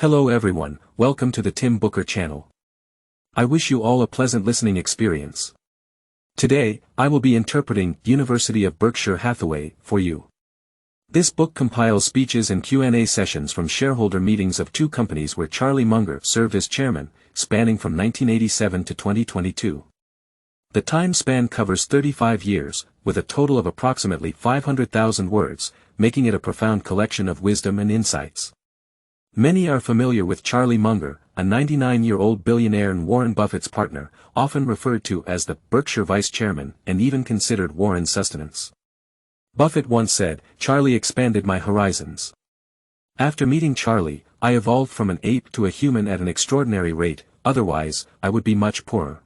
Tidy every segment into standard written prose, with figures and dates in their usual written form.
Hello everyone, welcome to the Tim Booker channel. I wish you all a pleasant listening experience. Today, I will be interpreting University of Berkshire Hathaway for you. This book compiles speeches and Q&A sessions from shareholder meetings of two companies where Charlie Munger served as chairman, spanning from 1987 to 2022. The time span covers 35 years, with a total of approximately 500,000 words, making it a profound collection of wisdom and insights. Many are familiar with Charlie Munger, a 99-year-old billionaire and Warren Buffett's partner, often referred to as the Berkshire vice chairman and even considered Warren's sustenance. Buffett once said, "Charlie expanded my horizons. After meeting Charlie, I evolved from an ape to a human at an extraordinary rate, otherwise, I would be much poorer."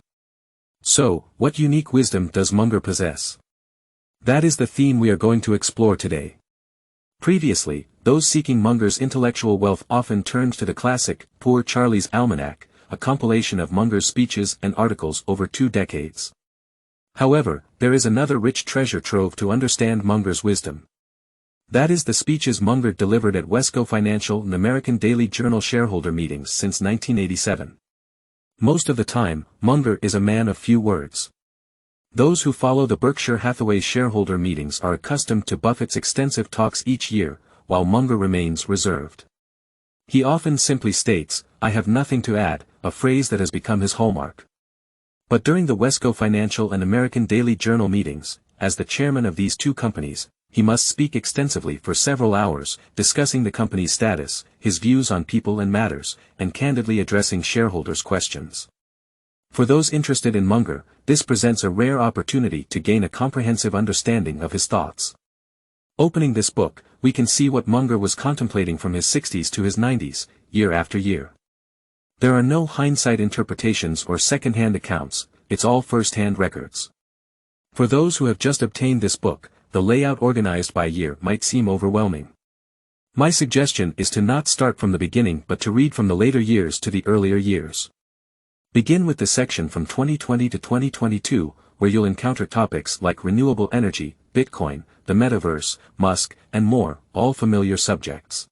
So, what unique wisdom does Munger possess? That is the theme we are going to explore today. Previously, those seeking Munger's intellectual wealth often turned to the classic, Poor Charlie's Almanac, a compilation of Munger's speeches and articles over 2 decades. However, there is another rich treasure trove to understand Munger's wisdom. That is the speeches Munger delivered at Wesco Financial and American Daily Journal shareholder meetings since 1987. Most of the time, Munger is a man of few words. Those who follow the Berkshire Hathaway shareholder meetings are accustomed to Buffett's extensive talks each year, while Munger remains reserved. He often simply states, "I have nothing to add," a phrase that has become his hallmark. But during the Wesco Financial and American Daily Journal meetings, as the chairman of these two companies, he must speak extensively for several hours, discussing the company's status, his views on people and matters, and candidly addressing shareholders' questions. For those interested in Munger, this presents a rare opportunity to gain a comprehensive understanding of his thoughts. Opening this book, we can see what Munger was contemplating from his 60s to his 90s, year after year. There are no hindsight interpretations or second-hand accounts, it's all first-hand records. For those who have just obtained this book, the layout organized by year might seem overwhelming. My suggestion is to not start from the beginning but to read from the later years to the earlier years. Begin with the section from 2020 to 2022, where you'll encounter topics like renewable energy, Bitcoin, the metaverse, Musk, and more, all familiar subjects.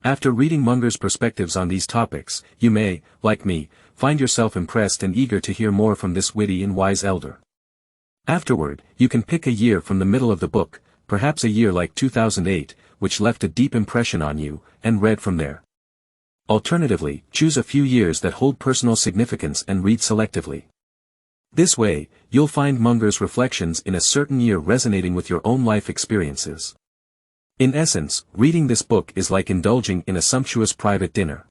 After reading Munger's perspectives on these topics, you may, like me, find yourself impressed and eager to hear more from this witty and wise elder. Afterward, you can pick a year from the middle of the book, perhaps a year like 2008, which left a deep impression on you, and read from there. Alternatively, choose a few years that hold personal significance and read selectively. This way, you'll find Munger's reflections in a certain year resonating with your own life experiences. In essence, reading this book is like indulging in a sumptuous private dinner.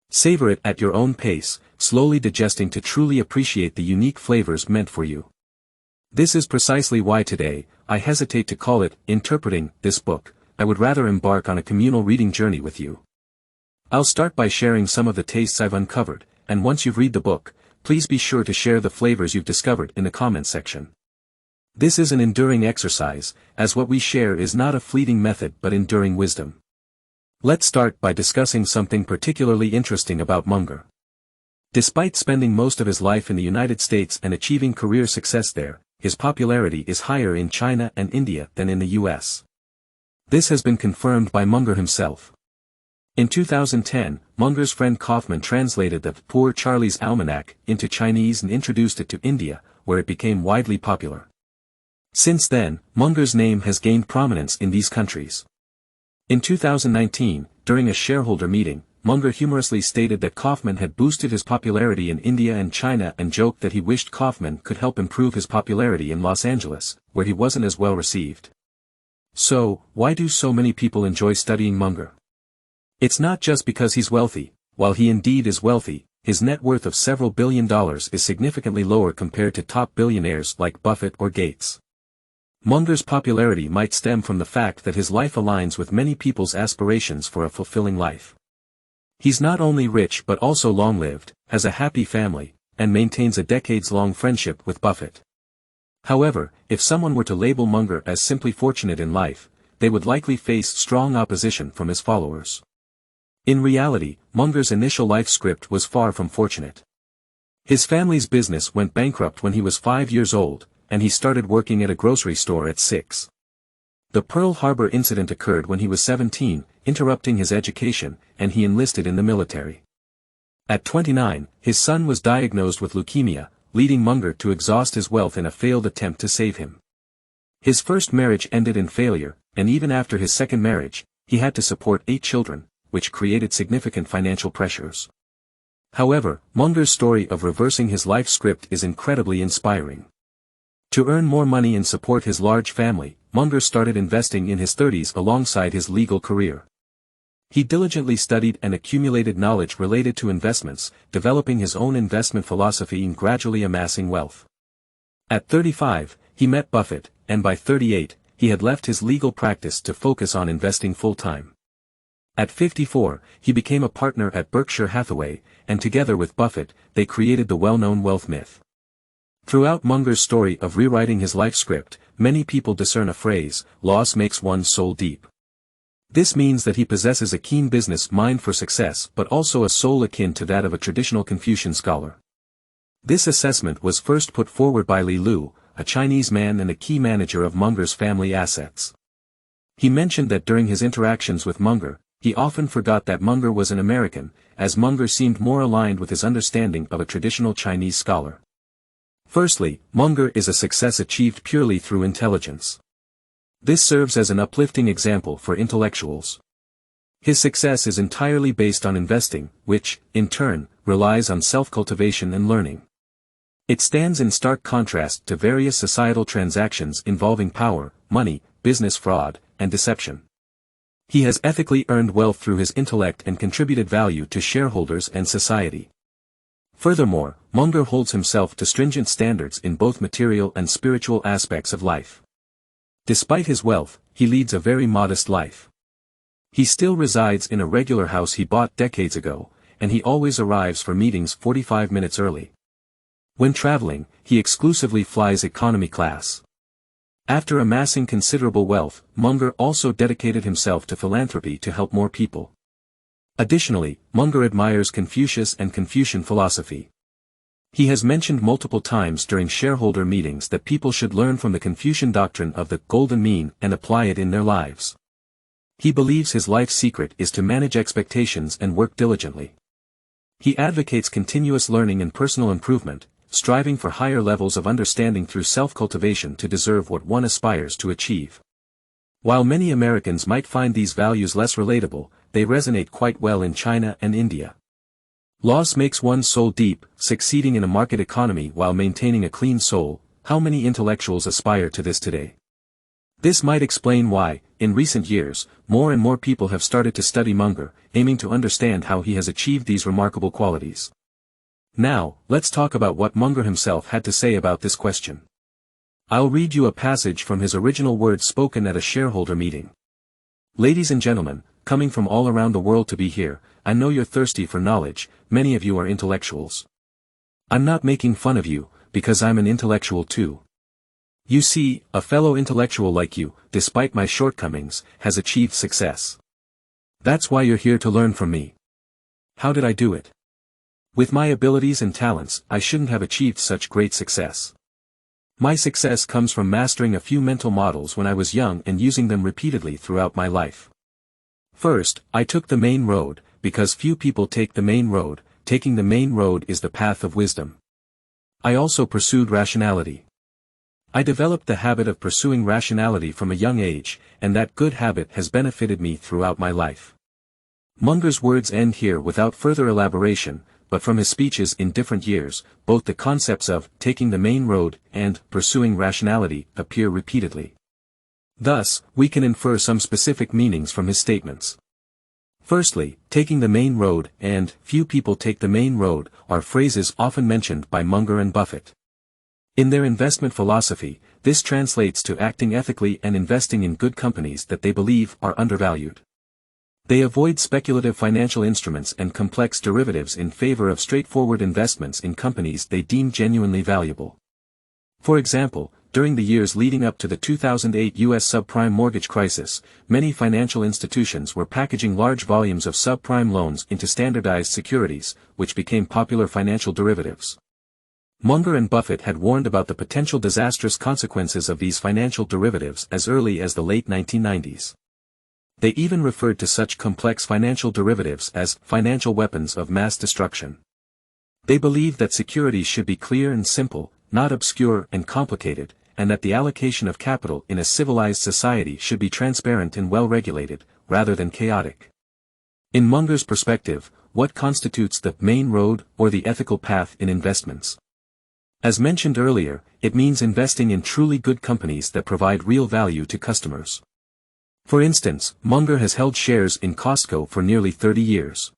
Savor it at your own pace, slowly digesting to truly appreciate the unique flavors meant for you. This is precisely why today, I hesitate to call it interpreting this book. I would rather embark on a communal reading journey with you. I'll start by sharing some of the tastes I've uncovered, and once you've read the book, please be sure to share the flavors you've discovered in the comment section. This is an enduring exercise, as what we share is not a fleeting method but enduring wisdom. Let's start by discussing something particularly interesting about Munger. Despite spending most of his life in the United States and achieving career success there, his popularity is higher in China and India than in the US. This has been confirmed by Munger himself. In 2010, Munger's friend Kaufman translated the Poor Charlie's Almanac into Chinese and introduced it to India, where it became widely popular. Since then, Munger's name has gained prominence in these countries. In 2019, during a shareholder meeting, Munger humorously stated that Kaufman had boosted his popularity in India and China and joked that he wished Kaufman could help improve his popularity in Los Angeles, where he wasn't as well received. So, why do so many people enjoy studying Munger? It's not just because he's wealthy. While he indeed is wealthy, his net worth of several $billion is significantly lower compared to top billionaires like Buffett or Gates. Munger's popularity might stem from the fact that his life aligns with many people's aspirations for a fulfilling life. He's not only rich but also long-lived, has a happy family, and maintains a decades-long friendship with Buffett. However, if someone were to label Munger as simply fortunate in life, they would likely face strong opposition from his followers. In reality, Munger's initial life script was far from fortunate. His family's business went bankrupt when he was 5 years old, and he started working at a grocery store at 6. The Pearl Harbor incident occurred when he was 17, interrupting his education, and he enlisted in the military. At 29, his son was diagnosed with leukemia, leading Munger to exhaust his wealth in a failed attempt to save him. His first marriage ended in failure, and even after his second marriage, he had to support 8 children, which created significant financial pressures. However, Munger's story of reversing his life script is incredibly inspiring. To earn more money and support his large family, Munger started investing in his 30s alongside his legal career. He diligently studied and accumulated knowledge related to investments, developing his own investment philosophy and gradually amassing wealth. At 35, he met Buffett, and by 38, he had left his legal practice to focus on investing full-time. At 54, he became a partner at Berkshire Hathaway, and together with Buffett, they created the well-known wealth myth. Throughout Munger's story of rewriting his life script, many people discern a phrase, "loss makes one's soul deep." This means that he possesses a keen business mind for success but also a soul akin to that of a traditional Confucian scholar. This assessment was first put forward by Li Lu, a Chinese man and a key manager of Munger's family assets. He mentioned that during his interactions with Munger, he often forgot that Munger was an American, as Munger seemed more aligned with his understanding of a traditional Chinese scholar. Firstly, Munger is a success achieved purely through intelligence. This serves as an uplifting example for intellectuals. His success is entirely based on investing, which, in turn, relies on self-cultivation and learning. It stands in stark contrast to various societal transactions involving power, money, business fraud, and deception. He has ethically earned wealth through his intellect and contributed value to shareholders and society. Furthermore, Munger holds himself to stringent standards in both material and spiritual aspects of life. Despite his wealth, he leads a very modest life. He still resides in a regular house he bought decades ago, and he always arrives for meetings 45 minutes early. When traveling, he exclusively flies economy class. After amassing considerable wealth, Munger also dedicated himself to philanthropy to help more people. Additionally, Munger admires Confucius and Confucian philosophy. He has mentioned multiple times during shareholder meetings that people should learn from the Confucian doctrine of the golden mean and apply it in their lives. He believes his life secret is to manage expectations and work diligently. He advocates continuous learning and personal improvement, striving for higher levels of understanding through self-cultivation to deserve what one aspires to achieve. While many Americans might find these values less relatable, they resonate quite well in China and India. Loss makes one's soul deep, succeeding in a market economy while maintaining a clean soul. How many intellectuals aspire to this today? This might explain why, in recent years, more and more people have started to study Munger, aiming to understand how he has achieved these remarkable qualities. Now, let's talk about what Munger himself had to say about this question. I'll read you a passage from his original words spoken at a shareholder meeting. Ladies and gentlemen, coming from all around the world to be here, I know you're thirsty for knowledge, many of you are intellectuals. I'm not making fun of you, because I'm an intellectual too. You see, a fellow intellectual like you, despite my shortcomings, has achieved success. That's why you're here to learn from me. How did I do it? With my abilities and talents, I shouldn't have achieved such great success. My success comes from mastering a few mental models when I was young and using them repeatedly throughout my life. First, I took the main road, because few people take the main road. Taking the main road is the path of wisdom. I also pursued rationality. I developed the habit of pursuing rationality from a young age, and that good habit has benefited me throughout my life. Munger's words end here without further elaboration, but from his speeches in different years, both the concepts of taking the main road and pursuing rationality appear repeatedly. Thus, we can infer some specific meanings from his statements. Firstly, taking the main road and few people take the main road are phrases often mentioned by Munger and Buffett. In their investment philosophy, this translates to acting ethically and investing in good companies that they believe are undervalued. They avoid speculative financial instruments and complex derivatives in favor of straightforward investments in companies they deem genuinely valuable. For example, during the years leading up to the 2008 U.S. subprime mortgage crisis, many financial institutions were packaging large volumes of subprime loans into standardized securities, which became popular financial derivatives. Munger and Buffett had warned about the potential disastrous consequences of these financial derivatives as early as the late 1990s. They even referred to such complex financial derivatives as financial weapons of mass destruction. They believed that securities should be clear and simple, not obscure and complicated, and that the allocation of capital in a civilized society should be transparent and well-regulated, rather than chaotic. In Munger's perspective, what constitutes the main road or the ethical path in investments? As mentioned earlier, it means investing in truly good companies that provide real value to customers. For instance, Munger has held shares in Costco for nearly 30 years.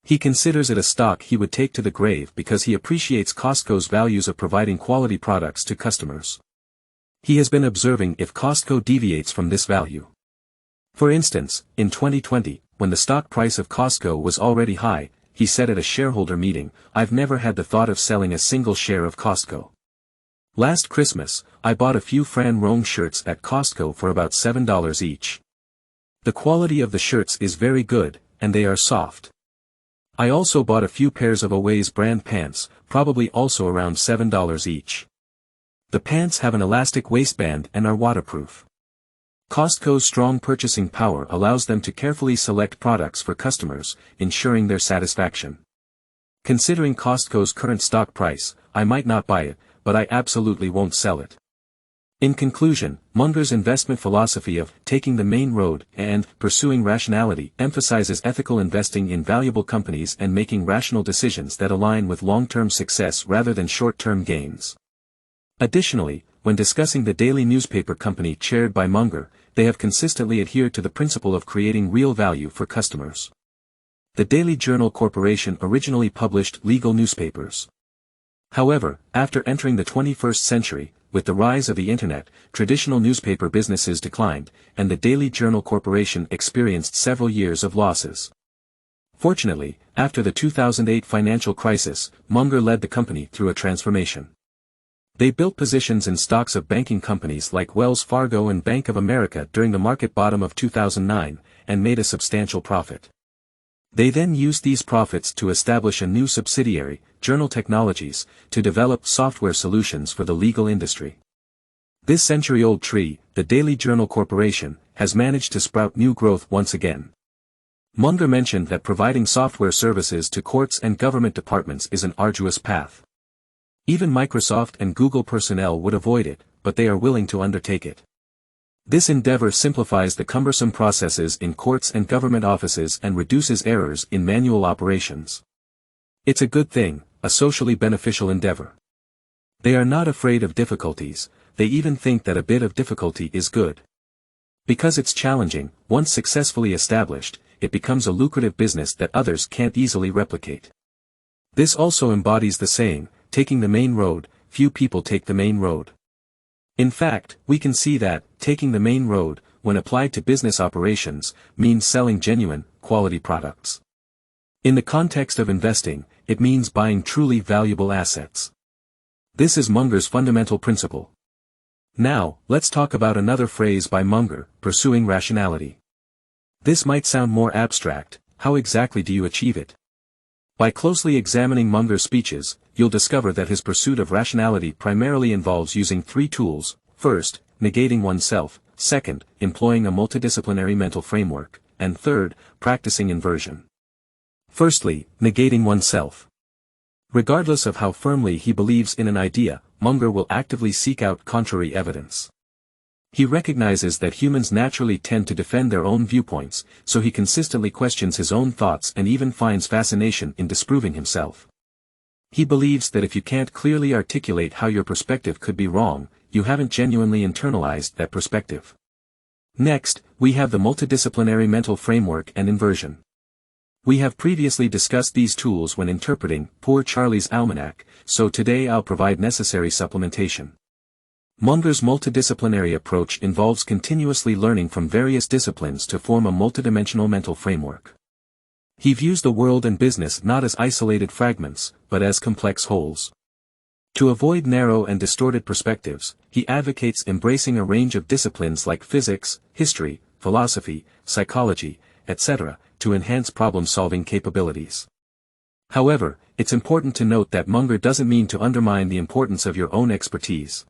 He considers it a stock he would take to the grave because he appreciates Costco's values of providing quality products to customers. He has been observing if Costco deviates from this value. For instance, in 2020, when the stock price of Costco was already high, he said at a shareholder meeting, "I've never had the thought of selling a single share of Costco. Last Christmas, I bought a few Fran Rome shirts at Costco for about $7 each. The quality of the shirts is very good, and they are soft. I also bought a few pairs of Away's brand pants, probably also around $7 each. The pants have an elastic waistband and are waterproof." Costco's strong purchasing power allows them to carefully select products for customers, ensuring their satisfaction. Considering Costco's current stock price, I might not buy it, but I absolutely won't sell it. In conclusion, Munger's investment philosophy of taking the main road and pursuing rationality emphasizes ethical investing in valuable companies and making rational decisions that align with long-term success rather than short-term gains. Additionally, when discussing the daily newspaper company chaired by Munger, they have consistently adhered to the principle of creating real value for customers. The Daily Journal Corporation originally published legal newspapers. However, after entering the 21st century, with the rise of the Internet, traditional newspaper businesses declined, and the Daily Journal Corporation experienced several years of losses. Fortunately, after the 2008 financial crisis, Munger led the company through a transformation. They built positions in stocks of banking companies like Wells Fargo and Bank of America during the market bottom of 2009, and made a substantial profit. They then used these profits to establish a new subsidiary, Journal Technologies, to develop software solutions for the legal industry. This century-old tree, the Daily Journal Corporation, has managed to sprout new growth once again. Munger mentioned that providing software services to courts and government departments is an arduous path. Even Microsoft and Google personnel would avoid it, but they are willing to undertake it. This endeavor simplifies the cumbersome processes in courts and government offices and reduces errors in manual operations. It's a good thing, a socially beneficial endeavor. They are not afraid of difficulties, they even think that a bit of difficulty is good. Because it's challenging, once successfully established, it becomes a lucrative business that others can't easily replicate. This also embodies the saying, taking the main road, few people take the main road. In fact, we can see that, taking the main road, when applied to business operations, means selling genuine, quality products. In the context of investing, it means buying truly valuable assets. This is Munger's fundamental principle. Now, let's talk about another phrase by Munger, pursuing rationality. This might sound more abstract, how exactly do you achieve it? By closely examining Munger's speeches, you'll discover that his pursuit of rationality primarily involves using three tools: first, negating oneself; second, employing a multidisciplinary mental framework; and third, practicing inversion. Firstly, negating oneself. Regardless of how firmly he believes in an idea, Munger will actively seek out contrary evidence. He recognizes that humans naturally tend to defend their own viewpoints, so he consistently questions his own thoughts and even finds fascination in disproving himself. He believes that if you can't clearly articulate how your perspective could be wrong, you haven't genuinely internalized that perspective. Next, we have the multidisciplinary mental framework and inversion. We have previously discussed these tools when interpreting Poor Charlie's Almanac, so today I'll provide necessary supplementation. Munger's multidisciplinary approach involves continuously learning from various disciplines to form a multidimensional mental framework. He views the world and business not as isolated fragments, but as complex wholes. To avoid narrow and distorted perspectives, he advocates embracing a range of disciplines like physics, history, philosophy, psychology, etc., to enhance problem-solving capabilities. However, it's important to note that Munger doesn't mean to undermine the importance of your own expertise.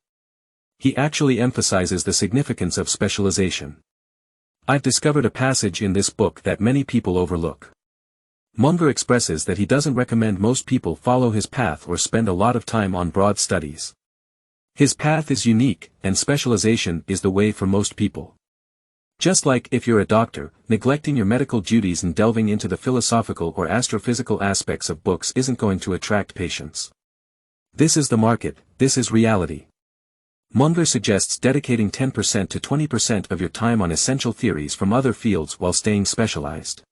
He actually emphasizes the significance of specialization. I've discovered a passage in this book that many people overlook. Munger expresses that he doesn't recommend most people follow his path or spend a lot of time on broad studies. His path is unique, and specialization is the way for most people. Just like if you're a doctor, neglecting your medical duties and delving into the philosophical or astrophysical aspects of books isn't going to attract patients. This is the market, this is reality. Munger suggests dedicating 10% to 20% of your time on essential theories from other fields while staying specialized.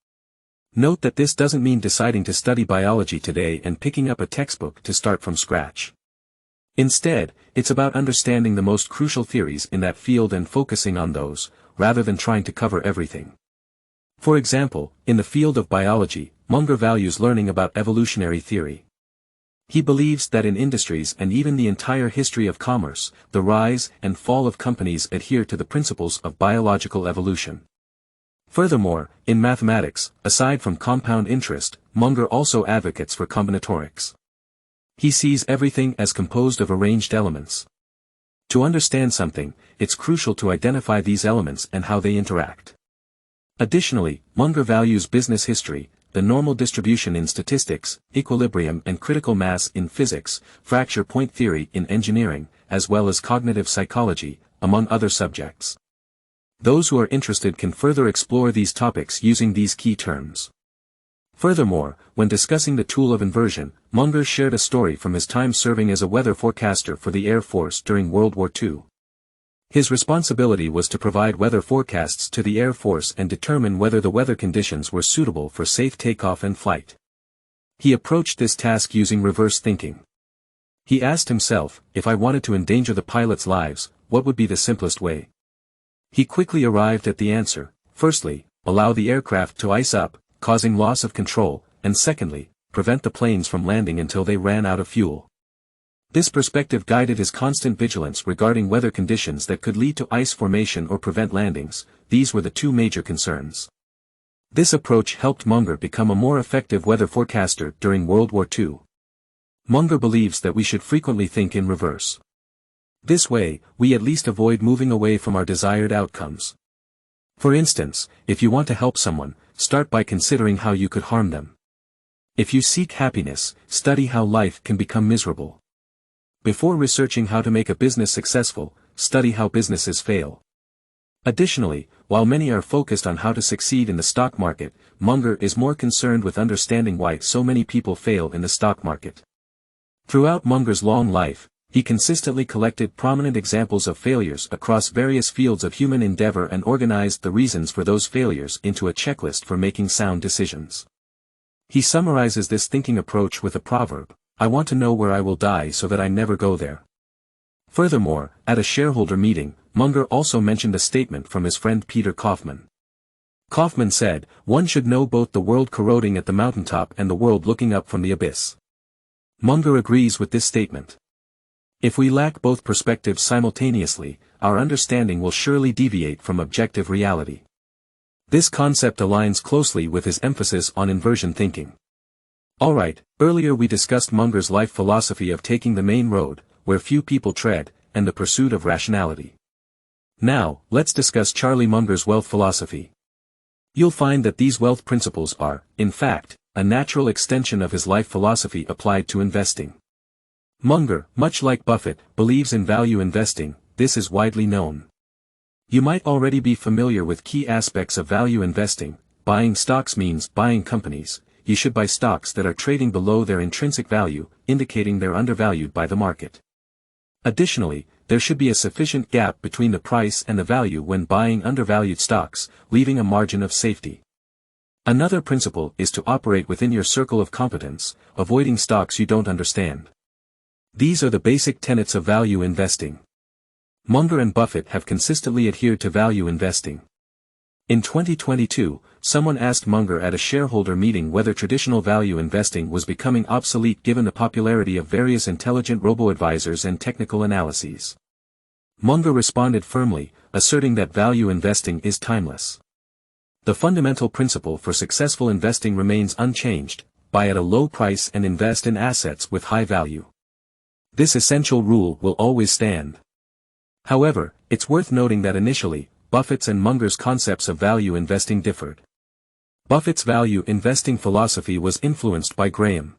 Note that this doesn't mean deciding to study biology today and picking up a textbook to start from scratch. Instead, it's about understanding the most crucial theories in that field and focusing on those, rather than trying to cover everything. For example, in the field of biology, Munger values learning about evolutionary theory. He believes that in industries and even the entire history of commerce, the rise and fall of companies adhere to the principles of biological evolution. Furthermore, in mathematics, aside from compound interest, Munger also advocates for combinatorics. He sees everything as composed of arranged elements. To understand something, it's crucial to identify these elements and how they interact. Additionally, Munger values business history, the normal distribution in statistics, equilibrium and critical mass in physics, fracture point theory in engineering, as well as cognitive psychology, among other subjects. Those who are interested can further explore these topics using these key terms. Furthermore, when discussing the tool of inversion, Munger shared a story from his time serving as a weather forecaster for the Air Force during World War II. His responsibility was to provide weather forecasts to the Air Force and determine whether the weather conditions were suitable for safe takeoff and flight. He approached this task using reverse thinking. He asked himself, if I wanted to endanger the pilots' lives, what would be the simplest way? He quickly arrived at the answer: firstly, allow the aircraft to ice up, causing loss of control, and secondly, prevent the planes from landing until they ran out of fuel. This perspective guided his constant vigilance regarding weather conditions that could lead to ice formation or prevent landings. These were the two major concerns. This approach helped Munger become a more effective weather forecaster during World War II. Munger believes that we should frequently think in reverse. This way, we at least avoid moving away from our desired outcomes. For instance, if you want to help someone, start by considering how you could harm them. If you seek happiness, study how life can become miserable. Before researching how to make a business successful, study how businesses fail. Additionally, while many are focused on how to succeed in the stock market, Munger is more concerned with understanding why so many people fail in the stock market. Throughout Munger's long life, he consistently collected prominent examples of failures across various fields of human endeavor and organized the reasons for those failures into a checklist for making sound decisions. He summarizes this thinking approach with a proverb: I want to know where I will die so that I never go there. Furthermore, at a shareholder meeting, Munger also mentioned a statement from his friend Peter Kaufman. Kaufman said, "One should know both the world corroding at the mountaintop and the world looking up from the abyss." Munger agrees with this statement. If we lack both perspectives simultaneously, our understanding will surely deviate from objective reality. This concept aligns closely with his emphasis on inversion thinking. Alright, earlier we discussed Munger's life philosophy of taking the main road, where few people tread, and the pursuit of rationality. Now, let's discuss Charlie Munger's wealth philosophy. You'll find that these wealth principles are, in fact, a natural extension of his life philosophy applied to investing. Munger, much like Buffett, believes in value investing. This is widely known. You might already be familiar with key aspects of value investing. Buying stocks means buying companies. You should buy stocks that are trading below their intrinsic value, indicating they're undervalued by the market. Additionally, there should be a sufficient gap between the price and the value when buying undervalued stocks, leaving a margin of safety. Another principle is to operate within your circle of competence, avoiding stocks you don't understand. These are the basic tenets of value investing. Munger and Buffett have consistently adhered to value investing. In 2022, someone asked Munger at a shareholder meeting whether traditional value investing was becoming obsolete given the popularity of various intelligent robo-advisors and technical analyses. Munger responded firmly, asserting that value investing is timeless. The fundamental principle for successful investing remains unchanged: buy at a low price and invest in assets with high value. This essential rule will always stand. However, it's worth noting that initially, Buffett's and Munger's concepts of value investing differed. Buffett's value investing philosophy was influenced by Graham.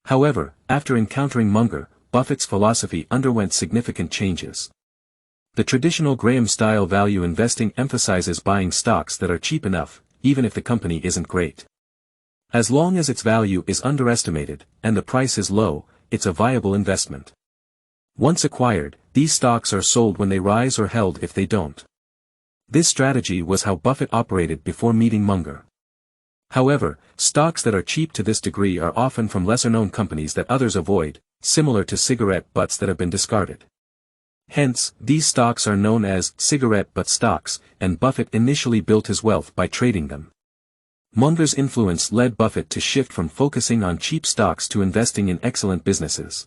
However, after encountering Munger, Buffett's philosophy underwent significant changes. The traditional Graham-style value investing emphasizes buying stocks that are cheap enough, even if the company isn't great. As long as its value is underestimated, and the price is low, it's a viable investment. Once acquired, these stocks are sold when they rise or held if they don't. This strategy was how Buffett operated before meeting Munger. However, stocks that are cheap to this degree are often from lesser-known companies that others avoid, similar to cigarette butts that have been discarded. Hence, these stocks are known as cigarette butt stocks, and Buffett initially built his wealth by trading them. Munger's influence led Buffett to shift from focusing on cheap stocks to investing in excellent businesses.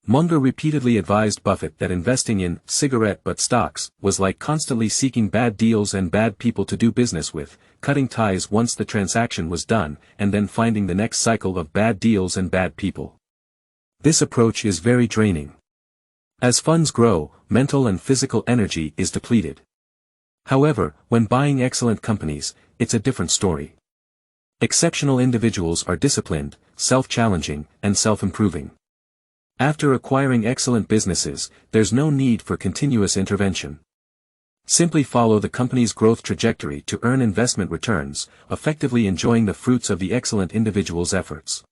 Munger repeatedly advised Buffett that investing in cigarette butt stocks was like constantly seeking bad deals and bad people to do business with, cutting ties once the transaction was done, and then finding the next cycle of bad deals and bad people. This approach is very draining. As funds grow, mental and physical energy is depleted. However, when buying excellent companies, it's a different story. Exceptional individuals are disciplined, self-challenging, and self-improving. After acquiring excellent businesses, there's no need for continuous intervention. Simply follow the company's growth trajectory to earn investment returns, effectively enjoying the fruits of the excellent individual's efforts.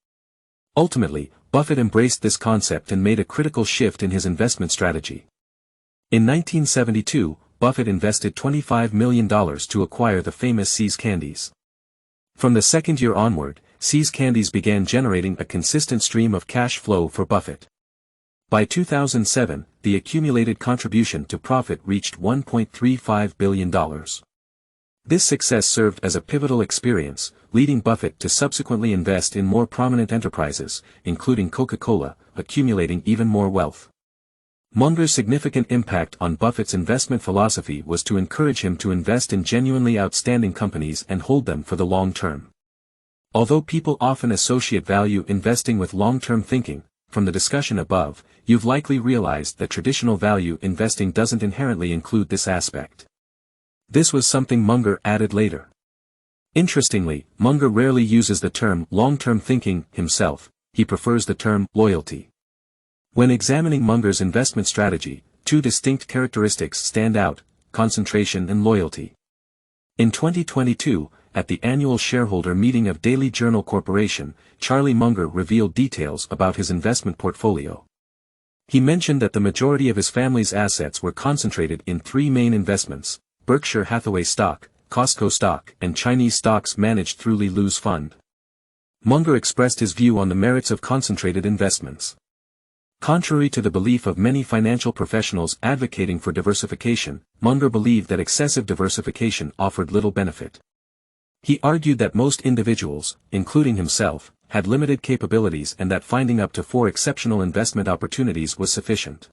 Ultimately, Buffett embraced this concept and made a critical shift in his investment strategy. In 1972, Buffett invested $25 million to acquire the famous See's candies. From the second year onward, See's candies began generating a consistent stream of cash flow for Buffett. By 2007, the accumulated contribution to profit reached $1.35 billion. This success served as a pivotal experience, leading Buffett to subsequently invest in more prominent enterprises, including Coca-Cola, accumulating even more wealth. Munger's significant impact on Buffett's investment philosophy was to encourage him to invest in genuinely outstanding companies and hold them for the long term. Although people often associate value investing with long-term thinking, from the discussion above, you've likely realized that traditional value investing doesn't inherently include this aspect. This was something Munger added later. Interestingly, Munger rarely uses the term long-term thinking himself, he prefers the term loyalty. When examining Munger's investment strategy, two distinct characteristics stand out: concentration and loyalty. In 2022, at the annual shareholder meeting of Daily Journal Corporation, Charlie Munger revealed details about his investment portfolio. He mentioned that the majority of his family's assets were concentrated in three main investments: Berkshire Hathaway stock, Costco stock, and Chinese stocks managed through Li Lu's fund. Munger expressed his view on the merits of concentrated investments. Contrary to the belief of many financial professionals advocating for diversification, Munger believed that excessive diversification offered little benefit. He argued that most individuals, including himself, had limited capabilities and that finding up to 4 exceptional investment opportunities was sufficient.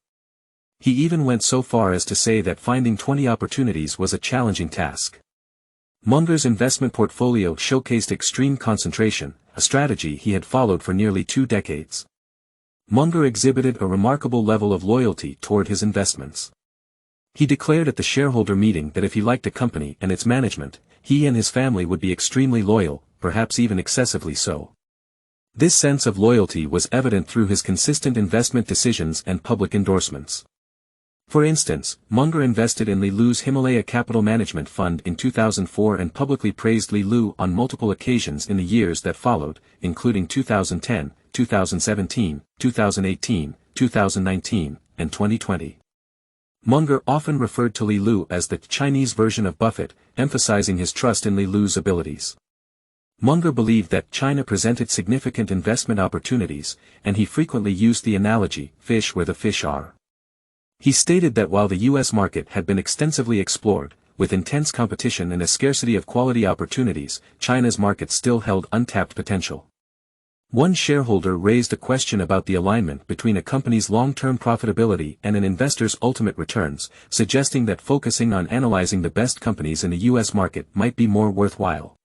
He even went so far as to say that finding 20 opportunities was a challenging task. Munger's investment portfolio showcased extreme concentration, a strategy he had followed for nearly 2 decades. Munger exhibited a remarkable level of loyalty toward his investments. He declared at the shareholder meeting that if he liked a company and its management, he and his family would be extremely loyal, perhaps even excessively so. This sense of loyalty was evident through his consistent investment decisions and public endorsements. For instance, Munger invested in Li Lu's Himalaya Capital Management Fund in 2004 and publicly praised Li Lu on multiple occasions in the years that followed, including 2010, 2017, 2018, 2019, and 2020. Munger often referred to Li Lu as the Chinese version of Buffett, emphasizing his trust in Li Lu's abilities. Munger believed that China presented significant investment opportunities, and he frequently used the analogy, fish where the fish are. He stated that while the U.S. market had been extensively explored, with intense competition and a scarcity of quality opportunities, China's market still held untapped potential. One shareholder raised a question about the alignment between a company's long-term profitability and an investor's ultimate returns, suggesting that focusing on analyzing the best companies in the U.S. market might be more worthwhile.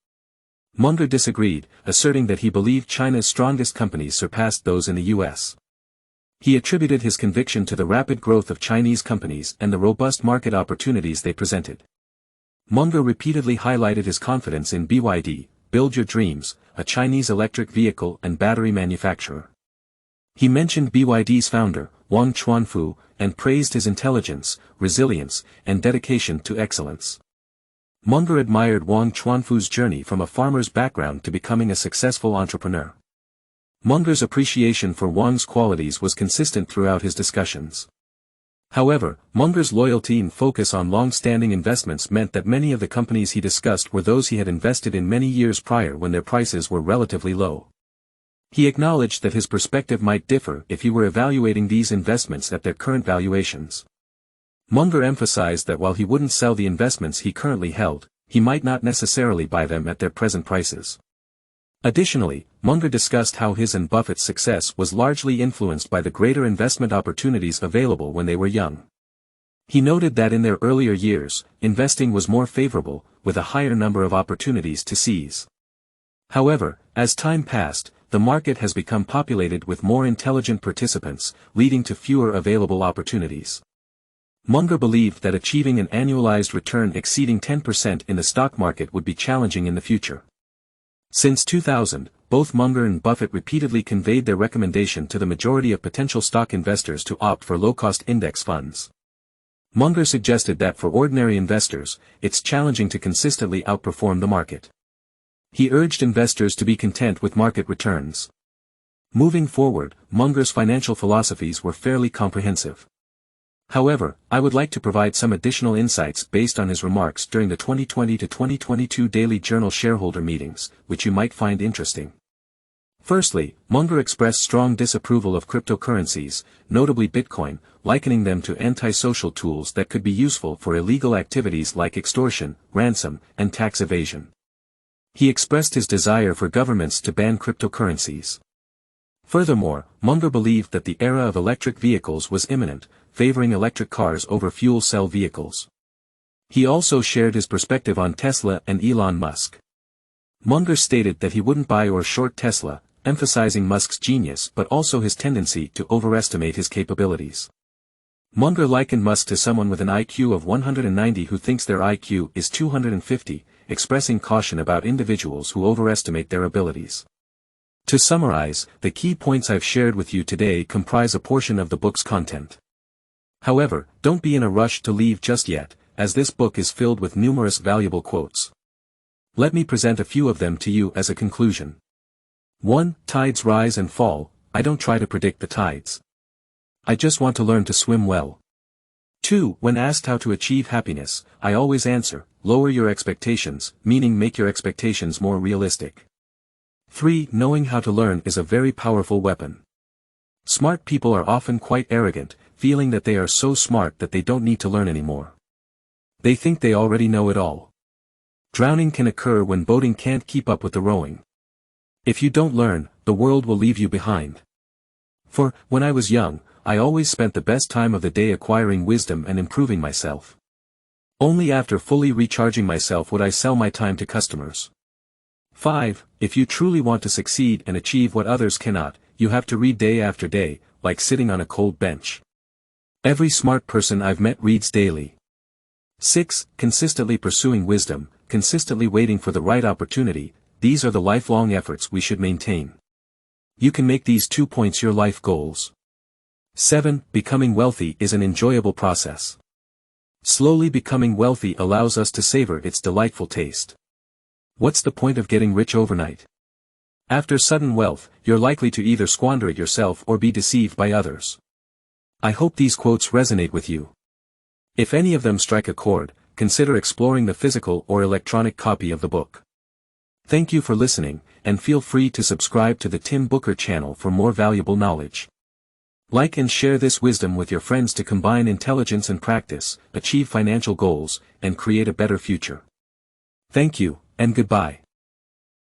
Munger disagreed, asserting that he believed China's strongest companies surpassed those in the U.S. He attributed his conviction to the rapid growth of Chinese companies and the robust market opportunities they presented. Munger repeatedly highlighted his confidence in BYD, Build Your Dreams, a Chinese electric vehicle and battery manufacturer. He mentioned BYD's founder, Wang Chuanfu, and praised his intelligence, resilience, and dedication to excellence. Munger admired Wang Chuanfu's journey from a farmer's background to becoming a successful entrepreneur. Munger's appreciation for Wang's qualities was consistent throughout his discussions. However, Munger's loyalty and focus on long-standing investments meant that many of the companies he discussed were those he had invested in many years prior when their prices were relatively low. He acknowledged that his perspective might differ if he were evaluating these investments at their current valuations. Munger emphasized that while he wouldn't sell the investments he currently held, he might not necessarily buy them at their present prices. Additionally, Munger discussed how his and Buffett's success was largely influenced by the greater investment opportunities available when they were young. He noted that in their earlier years, investing was more favorable, with a higher number of opportunities to seize. However, as time passed, the market has become populated with more intelligent participants, leading to fewer available opportunities. Munger believed that achieving an annualized return exceeding 10% in the stock market would be challenging in the future. Since 2000, both Munger and Buffett repeatedly conveyed their recommendation to the majority of potential stock investors to opt for low-cost index funds. Munger suggested that for ordinary investors, it's challenging to consistently outperform the market. He urged investors to be content with market returns. Moving forward, Munger's financial philosophies were fairly comprehensive. However, I would like to provide some additional insights based on his remarks during the 2020 to 2022 Daily Journal shareholder meetings, which you might find interesting. Firstly, Munger expressed strong disapproval of cryptocurrencies, notably Bitcoin, likening them to antisocial tools that could be useful for illegal activities like extortion, ransom, and tax evasion. He expressed his desire for governments to ban cryptocurrencies. Furthermore, Munger believed that the era of electric vehicles was imminent, favoring electric cars over fuel cell vehicles. He also shared his perspective on Tesla and Elon Musk. Munger stated that he wouldn't buy or short Tesla, emphasizing Musk's genius but also his tendency to overestimate his capabilities. Munger likened Musk to someone with an IQ of 190 who thinks their IQ is 250, expressing caution about individuals who overestimate their abilities. To summarize, the key points I've shared with you today comprise a portion of the book's content. However, don't be in a rush to leave just yet, as this book is filled with numerous valuable quotes. Let me present a few of them to you as a conclusion. 1. Tides rise and fall. I don't try to predict the tides. I just want to learn to swim well. 2. When asked how to achieve happiness, I always answer, lower your expectations, meaning make your expectations more realistic. 3. Knowing how to learn is a very powerful weapon. Smart people are often quite arrogant, feeling that they are so smart that they don't need to learn anymore. They think they already know it all. Drowning can occur when boating can't keep up with the rowing. If you don't learn, the world will leave you behind. For, when I was young, I always spent the best time of the day acquiring wisdom and improving myself. Only after fully recharging myself would I sell my time to customers. 5. If you truly want to succeed and achieve what others cannot, you have to read day after day, like sitting on a cold bench. Every smart person I've met reads daily. 6. Consistently pursuing wisdom, consistently waiting for the right opportunity, these are the lifelong efforts we should maintain. You can make these 2 points your life goals. 7. Becoming wealthy is an enjoyable process. Slowly becoming wealthy allows us to savor its delightful taste. What's the point of getting rich overnight? After sudden wealth, you're likely to either squander it yourself or be deceived by others. I hope these quotes resonate with you. If any of them strike a chord, consider exploring the physical or electronic copy of the book. Thank you for listening, and feel free to subscribe to the Tim Booker channel for more valuable knowledge. Like and share this wisdom with your friends to combine intelligence and practice, achieve financial goals, and create a better future. Thank you, and goodbye.